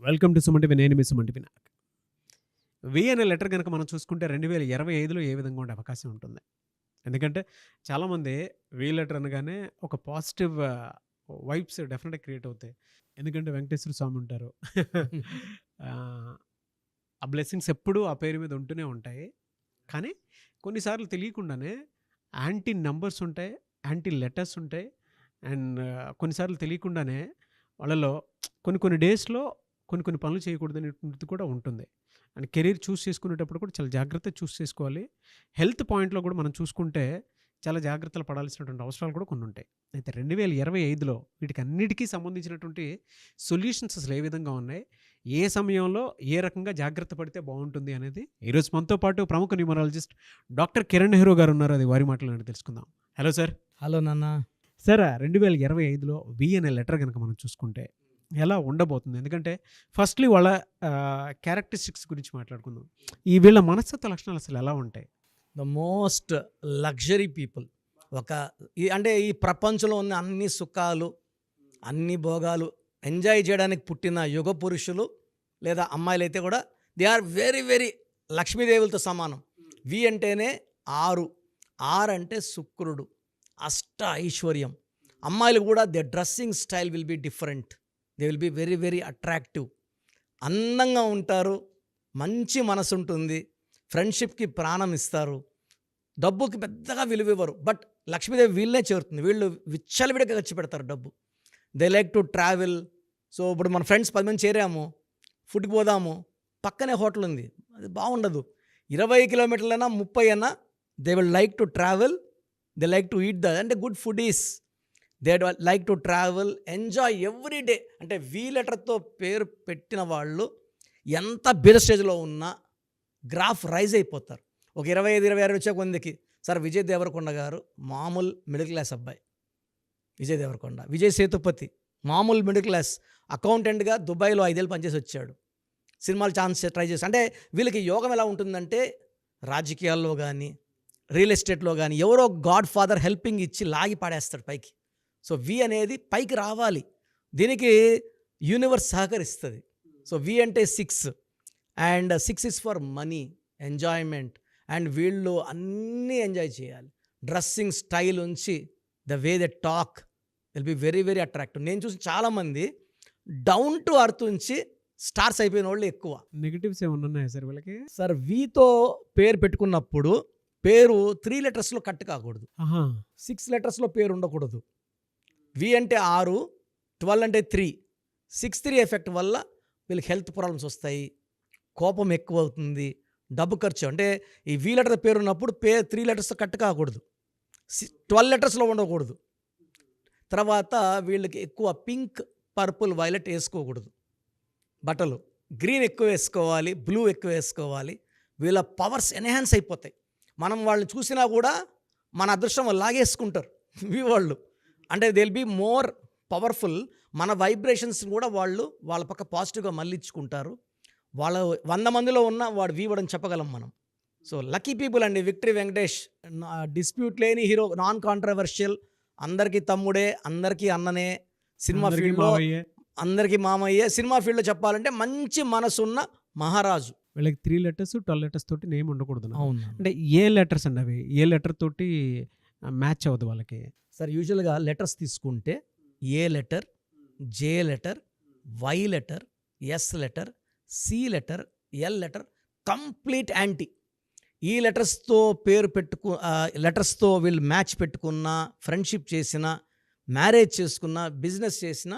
Welcome to Suman TV. నేను మీ Suman TV. వి అనే letter గనుక మనం చూసుకుంటే 2025లో ఏ విధంగా ఉండే అవకాశం ఉంటుంది. ఎందుకంటే చాలామంది వి లెటర్ అనగానే ఒక పాజిటివ్ వైబ్స్ డెఫినెట్‌గా క్రియేట్ అవుతాయి. ఎందుకంటే వెంకటేశ్వర స్వామి ఉంటారు. ఆహ్, ఆ బ్లెస్సింగ్స్ ఎప్పుడూ ఆ పేరు మీద ఉంటూనే ఉంటాయి. కానీ కొన్నిసార్లు తెలియకుండానే యాంటీ నంబర్స్ ఉంటాయి. యాంటీ లెటర్స్ ఉంటాయి. అండ్ కొన్నిసార్లు తెలియకుండానే వాళ్ళలో కొన్ని కొన్ని డేస్‌లో కొన్ని పనులు చేయకూడదనేటువంటిది కూడా ఉంటుంది. అండ్ కెరీర్ చూస్ చేసుకునేటప్పుడు కూడా చాలా జాగ్రత్తగా చూస్ చేసుకోవాలి. హెల్త్ పాయింట్‌లో కూడా మనం చూసుకుంటే చాలా జాగ్రత్తలు పడాల్సినటువంటి అవసరాలు కూడా కొన్ని ఉంటాయి. అయితే 2025లో వీటికన్నిటికి సంబంధించినటువంటి సొల్యూషన్స్ అసలు ఏ విధంగా ఉన్నాయి? ఏ సమయంలో ఏ రకంగా జాగ్రత్త పడితే బావుంటుంది అనేది ఈరోజు మనతో పాటు ప్రముఖ న్యూమరాలజిస్ట్ డాక్టర్ కిరణ్ నెహ్రూ గారు ఉన్నారు. అది వారి మాటల్లోనే తెలుసుకుందాం. Hello sir. హలో నాన్న. సార్ 2025లో వి అనే లెటర్ గనుక మనం చూసుకుంటే ఎలా ఉండబోతుంది? ఎందుకంటే ఫస్ట్‌లీ వాళ్ళ క్యారెక్టరిస్టిక్స్ గురించి మాట్లాడుకుందాం. ఈ వీళ్ళ మనస్తత్వ లక్షణాలు అసలు ఎలా ఉంటాయి? The most luxury people. అంటే ఈ ప్రపంచంలో ఉన్న అన్ని సుఖాలు, అన్ని భోగాలు ఎంజాయ్ చేయడానికి పుట్టిన యుగ పురుషులు లేదా అమ్మాయిలైతే కూడా దే ఆర్ వెరీ వెరీ లక్ష్మీదేవులతో సమానం. వి అంటేనే 6. 6 అంటే శుక్రుడు, అష్ట ఐశ్వర్యం. అమ్మాయిలు కూడా they dressing style will be different. They will be very very attractive. అందంగా ఉంటారు, మంచి మనసు ఉంటుంది, ఫ్రెండ్షిప్కి ప్రాణం ఇస్తారు, డబ్బుకి పెద్దగా విలువ ఇవ్వరు. బట్ లక్ష్మీదేవి వీళ్ళనే చేరుతుంది. వీళ్ళు విచ్చలవిడిగా ఖర్చు పెడతారు డబ్బు. They like to travel. So ఇప్పుడు మన ఫ్రెండ్స్ 10 మంది చేరాము, ఫుడ్కి పోదాము, పక్కనే హోటల్ ఉంది, అది బాగుండదు. 20 కిలోమీటర్లైనా 30 అయినా they will like to travel. They like to eat అంటే good food is. They like to travel, enjoy every day. అంటే వి లెటర్తో పేరు పెట్టిన వాళ్ళు ఎంత బీద స్టేజ్లో ఉన్నా గ్రాఫ్ రైజ్ అయిపోతారు. ఒక 25, 26 వచ్చే కొందికి సార్ విజయ్ దేవరకొండ గారు మామూలు మిడిల్ క్లాస్ అబ్బాయి. విజయ్ దేవరకొండ, విజయ్ సేతుపతి మామూలు మిడిల్ క్లాస్ అకౌంటెంట్గా దుబాయ్లో 5 ఏళ్ళు పనిచేసి వచ్చాడు. సినిమాలు ఛాన్స్ ట్రై చేసి, అంటే వీళ్ళకి యోగం ఎలా ఉంటుందంటే రాజకీయాల్లో కానీ రియల్ ఎస్టేట్లో కానీ ఎవరో గాడ్ ఫాదర్ హెల్పింగ్ ఇచ్చి లాగి పాడేస్తాడు పైకి. సో వి అనేది పైకి రావాలి, దీనికి యూనివర్స్ సహకరిస్తుంది. సో వి అంటే 6 and 6 is for money, enjoyment. And వీళ్ళు అన్నీ ఎంజాయ్ చేయాలి. డ్రెస్సింగ్ స్టైల్ ఉంచి the way they talk will be very very attractive. నేను చూసి చాలామంది డౌన్ టు అర్త్ ఉంచి స్టార్స్ అయిపోయిన వాళ్ళు ఎక్కువ. నెగటివ్స్ ఏమన్నా ఉన్నాయా సార్ వీళ్ళకి? సార్ వీతో పేరు పెట్టుకున్నప్పుడు పేరు 3 లెటర్స్లో కట్ కాకూడదు, 6 లెటర్స్లో పేరు ఉండకూడదు. వి అంటే 6, 12 అంటే 3, 6-3 ఎఫెక్ట్ వల్ల వీళ్ళకి హెల్త్ ప్రాబ్లమ్స్ వస్తాయి, కోపం ఎక్కువ అవుతుంది, డబ్బు ఖర్చు. అంటే ఈ వి లెటర్ పేరు ఉన్నప్పుడు 3 లెటర్స్తో కట్ కాకూడదు, 12 లెటర్స్లో ఉండకూడదు. తర్వాత వీళ్ళకి ఎక్కువ పింక్, పర్పుల్, వైలెట్ వేసుకోకూడదు బట్టలు. గ్రీన్ ఎక్కువ వేసుకోవాలి, బ్లూ ఎక్కువ వేసుకోవాలి. వీళ్ళ పవర్స్ ఎన్హాన్స్ అయిపోతాయి. మనం వాళ్ళని చూసినా కూడా మన అదృష్టం లాగేసుకుంటారు వి వాళ్ళు. అంటే they will be more powerful. మన వైబ్రేషన్స్ కూడా వాళ్ళ పక్క పాజిటివ్గా మళ్ళించుకుంటారు. వాళ్ళ 100 మందిలో ఉన్న వాడు వీవడని చెప్పగలం మనం. సో లక్కీ పీపుల్ అండి. విక్టరీ వెంకటేష్ డిస్ప్యూట్ లేని హీరో, నాన్ కాంట్రవర్షియల్, అందరికీ తమ్ముడే, అందరికీ అన్ననే, సినిమా ఫీల్డ్లో అందరికీ మామయ్యే. సినిమా ఫీల్డ్లో చెప్పాలంటే మంచి మనసున్న మహారాజు. వీళ్ళకి 3 లెటర్స్ 12 లెటర్స్ తోటి నేమ్ ఉండకూడదు. అవును. అంటే ఏ లెటర్స్ అండి అవి? ఏ లెటర్ తోటి మ్యాచ్ అవ్వదు వాళ్ళకి? సార్ యూజువల్గా లెటర్స్ తీసుకుంటే A letter, J letter, Y letter, S letter, C letter, L letter complete anti. ఈ లెటర్స్తో పేరు లెటర్స్తో వీళ్ళు మ్యాచ్ పెట్టుకున్న, ఫ్రెండ్షిప్ చేసిన, మ్యారేజ్ చేసుకున్న, బిజినెస్ చేసిన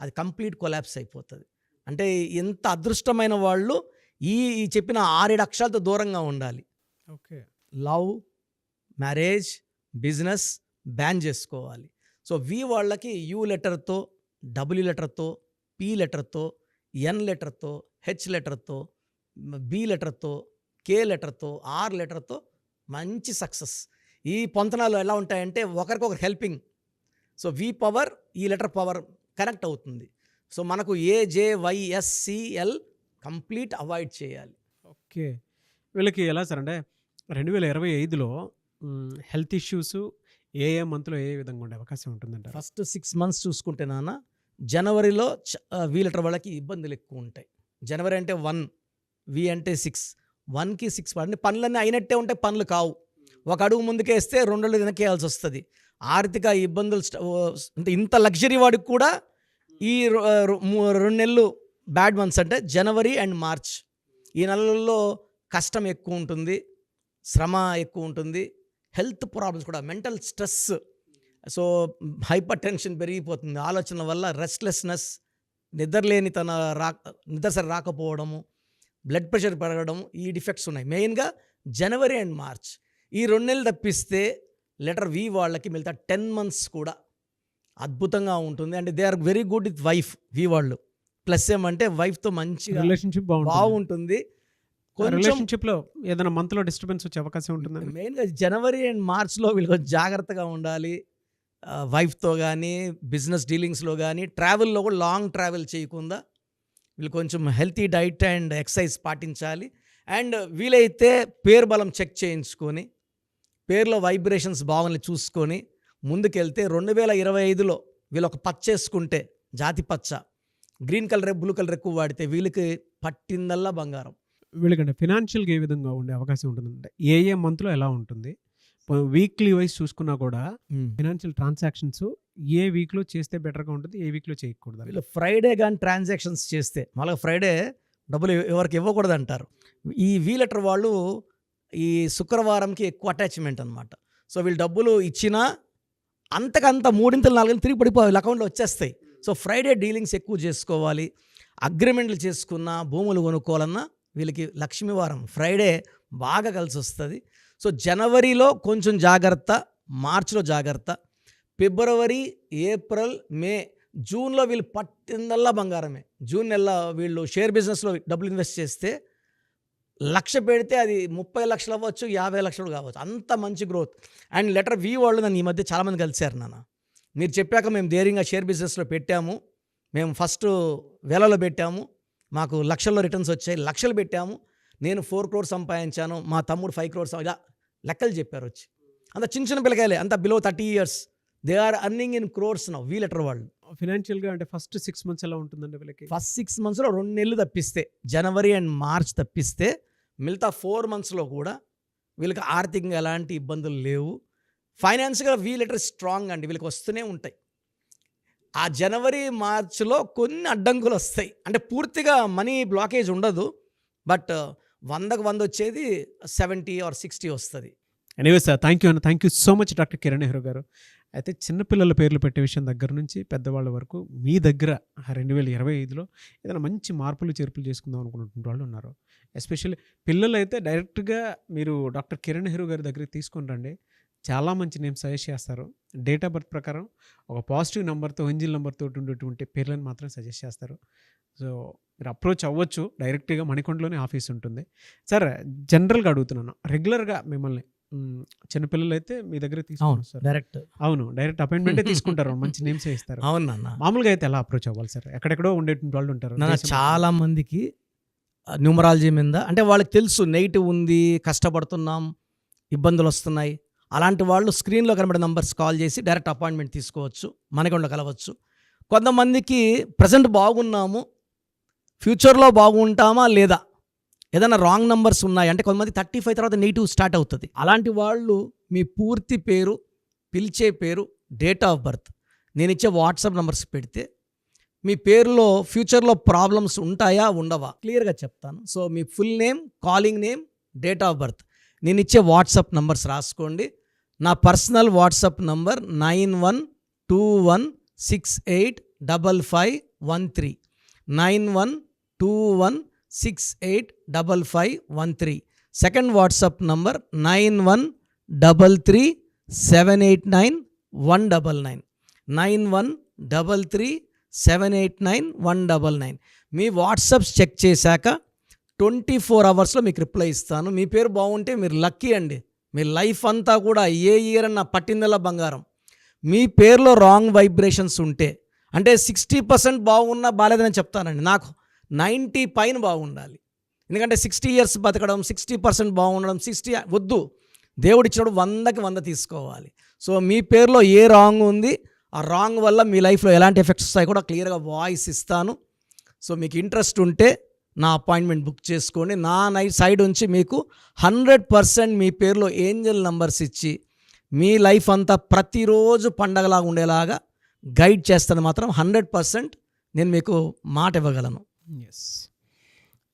అది కంప్లీట్ కొలాప్స్ అయిపోతుంది. అంటే ఎంత అదృష్టమైన వాళ్ళు ఈ చెప్పిన 6-7 అక్షరాలతో దూరంగా ఉండాలి. Okay. Love, marriage, business ban చేసుకోవాలి. సో వి వాళ్ళకి యూ లెటర్తో, డబ్ల్యూ లెటర్తో, పి లెటర్తో, ఎన్ లెటర్తో, హెచ్ లెటర్తో, బి లెటర్తో, కే లెటర్తో, ఆర్ లెటర్తో మంచి సక్సెస్. ఈ పొంతనాలు ఎలా ఉంటాయంటే ఒకరికొకరు హెల్పింగ్. సో వి పవర్ ఈ లెటర్ పవర్ కనెక్ట్ అవుతుంది. సో మనకు A, J, Y, S, C, L complete avoid చేయాలి. ఓకే. వీళ్ళకి ఎలా సార్ అంటే 2025లో హెల్త్ ఇష్యూస్ ఏ మంత్లో ఏ విధంగా ఉండే అవకాశం ఉంటుందంట? ఫస్ట్ 6 మంత్స్ చూసుకుంటే నాన్న జనవరిలో వి లెటర్ వాళ్ళకి ఇబ్బందులు ఎక్కువ ఉంటాయి. జనవరి అంటే 1, వి అంటే 6, 1కి 6 అంటే పనులన్నీ అయినట్టే ఉంటాయి, పనులు కావు. ఒక అడుగు ముందుకేస్తే 2 అడుగులు వెనకేయాల్సి వస్తుంది. ఆర్థిక ఇబ్బందులు అంటే ఇంత లగ్జరీ వాడికి కూడా ఈ 2 నెలలు బ్యాడ్ మంత్స్ అంటే జనవరి అండ్ మార్చ్. ఈ నెలల్లో కష్టం ఎక్కువ ఉంటుంది, శ్రమ ఎక్కువ ఉంటుంది, హెల్త్ ప్రాబ్లమ్స్ కూడా, mental stress, so hyper tension పెరిగిపోతుంది, ఆలోచనల వల్ల రెస్ట్లెస్నెస్, నిద్ర సరి రాకపోవడము, బ్లడ్ ప్రెషర్ పెరగడం, ఈ డిఫెక్ట్స్ ఉన్నాయి మెయిన్గా జనవరి అండ్ మార్చ్. ఈ 2 నెలలు తప్పిస్తే లెటర్ వి వాళ్ళకి మిగతా 10 మంత్స్ కూడా అద్భుతంగా ఉంటుంది. And they are very good with wife. V వాళ్ళు ప్లస్ ఏమంటే వైఫ్తో మంచిగా రిలేషన్షిప్ బాగుంటుంది. కొంచెం రిలేషన్షిప్లో ఏదైనా మంత్లో డిస్టర్బెన్స్ వచ్చే అవకాశం ఉంటుందండి. మెయిన్గా జనవరి అండ్ మార్చ్లో వీళ్ళు కొంచెం జాగ్రత్తగా ఉండాలి. వైఫ్తో కానీ, బిజినెస్ డీలింగ్స్లో కానీ, ట్రావెల్లో కూడా లాంగ్ ట్రావెల్ చేయకుండా వీళ్ళు కొంచెం హెల్తీ డైట్ అండ్ ఎక్సర్సైజ్ పాటించాలి. అండ్ వీలైతే పేరు బలం చెక్ చేయించుకొని, పేరులో వైబ్రేషన్స్ బాగుంది చూసుకొని ముందుకెళ్తే 2025లో వీళ్ళు ఒక పచ్చ వేసుకుంటే, జాతి పచ్చ, గ్రీన్ కలర్, బ్లూ కలర్ ఎక్కువ వాడితే వీళ్ళకి పట్టిందల్లా బంగారం. వీళ్ళకంటే ఫినాన్షియల్గా ఏ విధంగా ఉండే అవకాశం ఉంటుందంటే ఏ మంత్లో ఎలా ఉంటుంది, వీక్లీ వైజ్ చూసుకున్నా కూడా ఫినాన్షియల్ ట్రాన్సాక్షన్స్ ఏ వీక్లో చేస్తే బెటర్గా ఉంటుంది, ఏ వీక్లో చేయకూడదు. వీళ్ళు ఫ్రైడే కానీ ట్రాన్సాక్షన్స్ చేస్తే, మళ్ళీ ఫ్రైడే డబ్బులు ఎవరికి ఇవ్వకూడదు అంటారు. ఈ వి లెటర్ వాళ్ళు ఈ శుక్రవారంకి ఎక్కువ అటాచ్మెంట్ అనమాట. సో వీళ్ళు డబ్బులు ఇచ్చినా అంతకంత 3 4 తిరిగి పడిపోయి వీళ్ళ అకౌంట్లో వచ్చేస్తాయి. సో ఫ్రైడే డీలింగ్స్ ఎక్కువ చేసుకోవాలి. అగ్రిమెంట్లు చేసుకున్న, భూములు కొనుక్కోవాలన్నా వీళ్ళకి లక్ష్మీవారం ఫ్రైడే బాగా కలిసి వస్తుంది. సో జనవరిలో కొంచెం జాగ్రత్త, మార్చిలో జాగ్రత్త, ఫిబ్రవరి, ఏప్రిల్, మే, జూన్లో వీళ్ళు పట్టిందల్లా బంగారమే. జూన్ నెల వీళ్ళు షేర్ బిజినెస్లో డబ్బులు ఇన్వెస్ట్ చేస్తే 1,00,000 పెడితే అది 30 లక్షలు అవ్వచ్చు, 50 లక్షలు కావచ్చు, అంత మంచి గ్రోత్. అండ్ లెటర్ వి వాళ్ళు నన్ను ఈ మధ్య చాలామంది కలిశారు. నాన్న మీరు చెప్పాక మేము ధైర్యంగా షేర్ బిజినెస్లో పెట్టాము, మేము ఫస్ట్ వేలలో పెట్టాము, మాకు లక్షల్లో రిటర్న్స్ వచ్చాయి, లక్షలు పెట్టాము, నేను 4 crores సంపాదించాను, మా తమ్ముడు 5 crores, ఇలా లెక్కలు చెప్పారు వచ్చి. అంత చిన్న పిల్లకాయలే, అంత below 30 years, they are earning in crores now we later వాళ్ళు. ఫినాన్షియల్గా అంటే ఫస్ట్ 6 months ఎలా ఉంటుందండి వీళ్ళకి? ఫస్ట్ 6 monthsలో 2 నెలలు తప్పిస్తే, జనవరి అండ్ మార్చ్ తప్పిస్తే, మిగతా 4 monthsలో కూడా వీళ్ళకి ఆర్థికంగా ఎలాంటి ఇబ్బందులు లేవు. ఫైనాన్స్గా వి లెటర్ స్ట్రాంగ్ అండి, వీళ్ళకి వస్తూనే ఉంటాయి. ఆ జనవరి మార్చ్లో కొన్ని అడ్డంకులు వస్తాయి, అంటే పూర్తిగా మనీ బ్లాకేజ్ ఉండదు, బట్ 100కి 100 వచ్చేది 70 or 60 వస్తుంది. ఎనీవే సార్, థ్యాంక్ యూ అన్న, thank you so much doctor Kiran Nehru గారు. అయితే చిన్నపిల్లల పేర్లు పెట్టే విషయం దగ్గర నుంచి పెద్దవాళ్ళ వరకు మీ దగ్గర 2025లో ఏదైనా మంచి మార్పులు చేర్పులు చేసుకుందాం అనుకున్నటువంటి వాళ్ళు ఉన్నారు. ఎస్పెషల్లీ పిల్లలు అయితే డైరెక్ట్గా మీరు డాక్టర్ కిరణ్ నెహ్రూ గారి దగ్గరికి తీసుకొని రండి, చాలా మంచి నేమ్స్ సజెస్ట్ చేస్తారు. డేట్ ఆఫ్ బర్త్ ప్రకారం ఒక పాజిటివ్ నెంబర్తో, ఎంజిల్ నెంబర్తో ఉండేటువంటి పేర్లను మాత్రం సజెస్ట్ చేస్తారు. సో మీరు అప్రోచ్ అవ్వచ్చు, డైరెక్ట్గా మణికొండలోనే ఆఫీస్ ఉంటుంది. సార్ జనరల్గా అడుగుతున్నాను, రెగ్యులర్గా మిమ్మల్ని చిన్నపిల్లలు అయితే మీ దగ్గర తీసుకుంటారు డైరెక్ట్? అవును, డైరెక్ట్ అపాయింట్మెంటే తీసుకుంటారు, మంచి నేమ్స్ ఇస్తారు. అవును. మామూలుగా అయితే ఎలా అప్రోచ్ అవ్వాలి సార్? ఎక్కడెక్కడో ఉండేటువంటి వాళ్ళు ఉంటారు. చాలా మందికి న్యూమరాలజీ మీద అంటే వాళ్ళకి తెలుసు నెగిటివ్ ఉంది, కష్టపడుతున్నాం, ఇబ్బందులు వస్తున్నాయి, అలాంటి వాళ్ళు స్క్రీన్లో కనబడే నంబర్స్ కాల్ చేసి డైరెక్ట్ అపాయింట్మెంట్ తీసుకోవచ్చు, మనకుండా కలవచ్చు. కొంతమందికి ప్రజెంట్ బాగున్నాము, ఫ్యూచర్లో బాగుంటామా లేదా, ఏదైనా రాంగ్ నెంబర్స్ ఉన్నాయి అంటే, కొంతమంది 35 తర్వాత నెగిటివ్ స్టార్ట్ అవుతుంది. అలాంటి వాళ్ళు మీ పూర్తి పేరు, పిలిచే పేరు, డేట్ ఆఫ్ బర్త్, నేను ఇచ్చే వాట్సాప్ నెంబర్స్ పెడితే మీ పేరులో ఫ్యూచర్లో ప్రాబ్లమ్స్ ఉంటాయా ఉండవా క్లియర్గా చెప్తాను. So me full name, calling name, date of birth, నేను ఇచ్చే వాట్సాప్ నంబర్స్ రాసుకోండి. నా personal WhatsApp number 9121685513, 9121685513. Second WhatsApp number 9133789199, 9133789199. మీ వాట్సాప్స్ చెక్ చేశాక 24 hours మీకు రిప్లై ఇస్తాను. మీ పేరు బాగుంటే మీరు లక్కీ అండి, మీ లైఫ్ అంతా కూడా ఏ ఇయర్ అన్న పట్టిందల్లా బంగారం. మీ పేరులో రాంగ్ వైబ్రేషన్స్ ఉంటే, అంటే 60% బాగున్నా బాలేదని చెప్తానండి, నాకు 90 పైన బాగుండాలి. ఎందుకంటే 60 years బతకడం, 60% బాగుండడం, 60 వద్దు, దేవుడు ఇచ్చినప్పుడు 100కి 100 తీసుకోవాలి. సో మీ పేరులో ఏ రాంగ్ ఉంది, ఆ ఆ రాంగ్ వల్ల మీ లైఫ్లో ఎలాంటి ఎఫెక్ట్స్ వస్తాయి కూడా క్లియర్గా వాయిస్ ఇస్తాను. సో మీకు ఇంట్రెస్ట్ ఉంటే నా అపాయింట్మెంట్ బుక్ చేసుకోండి. నా సైడ్ నుంచి మీకు 100% మీ పేరులో ఏంజల్ నంబర్స్ ఇచ్చి మీ లైఫ్ అంతా ప్రతిరోజు పండగలాగా ఉండేలాగా గైడ్ చేస్తాను. మాత్రం 100% నేను మీకు మాట ఇవ్వగలను. Yes.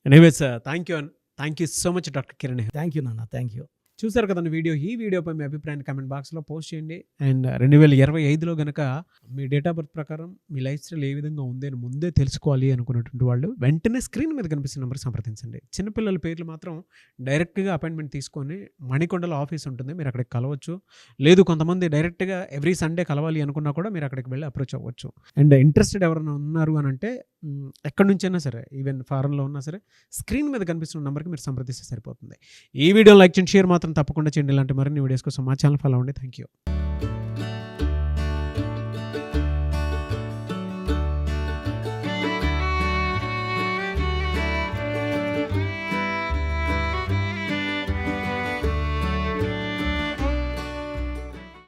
Anyways thank you so much doctor Kiran. Thank you నాన్న, థ్యాంక్ యూ. చూసారు కదండి వీడియో. ఈ వీడియోపై మీ అభిప్రాయాన్ని కామెంట్ బాక్స్లో పోస్ట్ చేయండి. అండ్ 2025లో కనుక మీ డేట్ ఆఫ్ బర్త్ ప్రకారం మీ లైఫ్ స్టైల్ ఏ విధంగా ఉంది అని ముందే తెలుసుకోవాలి అనుకున్నటువంటి వాళ్ళు వెంటనే స్క్రీన్ మీద కనిపిస్తున్న నెంబర్ సంప్రదించండి. చిన్నపిల్లల పేర్లు మాత్రం డైరెక్ట్గా అపాయింట్మెంట్ తీసుకొని మణికొండలో ఆఫీస్ ఉంటుంది, మీరు అక్కడికి కలవచ్చు. లేదు కొంతమంది డైరెక్ట్గా ఎవ్రీ సండే కలవాలి అనుకున్నా కూడా మీరు అక్కడికి వెళ్ళి అప్రోచ్ అవ్వచ్చు. అండ్ ఇంట్రెస్టెడ్ ఎవరైనా ఉన్నారు అని అంటే ఎక్కడి నుంచైనా సరే, ఈవెన్ ఫారెన్లో ఉన్నా సరే, స్క్రీన్ మీద కనిపిస్తున్న నెంబర్కి మీరు సంప్రదిస్తే సరిపోతుంది. ఈ వీడియో లైక్ చేయండి, షేర్ మాత్రం తప్పకుండా చేయండి. ఇలాంటి మరిన్ని వీడియోస్ కోసం మా ఛానల్ ఫాలో అవ్వండి. Thank you.